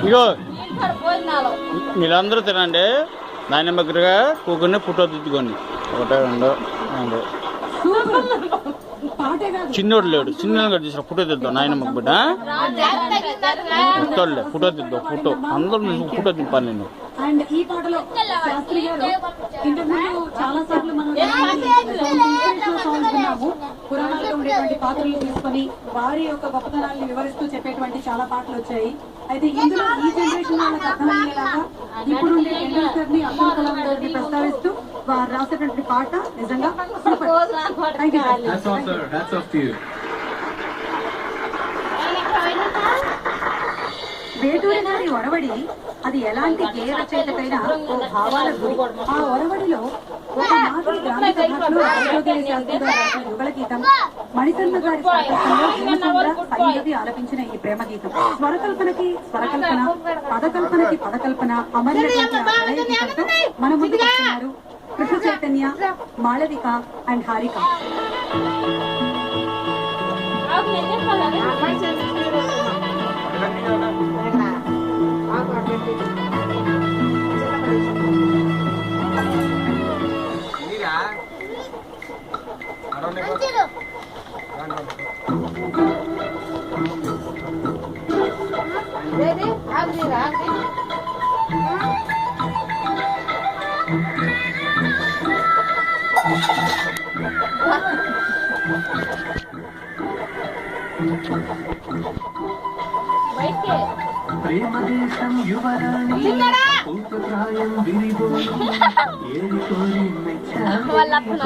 ఇగో మీరందరూ తినండి. నాయనమ్మ దగ్గరగా కూకుని ఫోటో దిద్దుకోండి. ఒకటో రెండో మూడో. చిన్నోడు లేడు, చిన్న తీసిన ఫోటో తెద్దాం. నాయనమ్మకి బిడ్డ వస్తాడులే, ఫోటో తెద్దాం. ఫోటో అందరూ ఫోటో దింపాలి నేను. అండ్ ఈ పాటలో శాస్త్రి గారు ఇంతకుముందు చాలా సార్లు మనం విన్నాము. పురాణాల్లో ఉండేటువంటి పాత్రలు తీసుకొని వారి యొక్క గొప్పతనాన్ని వివరిస్తూ చెప్పేటువంటి చాలా పాటలు వచ్చాయి. అయితే ఇందులో ఈ జనరేషన్ వాళ్ళకి అర్థమయ్యేలాగా ఇప్పుడు ఉండే టెండూల్కర్ ని, అబ్దుల్ కలాం గారిని ప్రస్తావిస్తూ వారు రాసేటువంటి పాట నిజంగా వేటూరి గారి ఒరవడి అది ఎలాంటి గేయ రచయితకైనా ఓ భావాల గురి. ఆ ఒరవడిలో ఒక మాదిరి గ్రామీణ కథలో రాజోగేయ శాస్త్రి గారు యుగల గీతం, మణికర్ణ గారి సాహిత్యంలో హేమచంద్ర సైంధవి ఆలపించిన ఈ ప్రేమ గీతం స్వరకల్పనకి స్వరకల్పన, పదకల్పనకి పదకల్పన అమర్చినటువంటి గీతంతో మన ముందుకు వస్తున్నారు కృష్ణ చైతన్య, మాళవిక అండ్ హారిక. ప్రేమదేశం యువరాణి పూతప్రాయం విరిబోయి ఏరి కోరి మెచ్చారాముని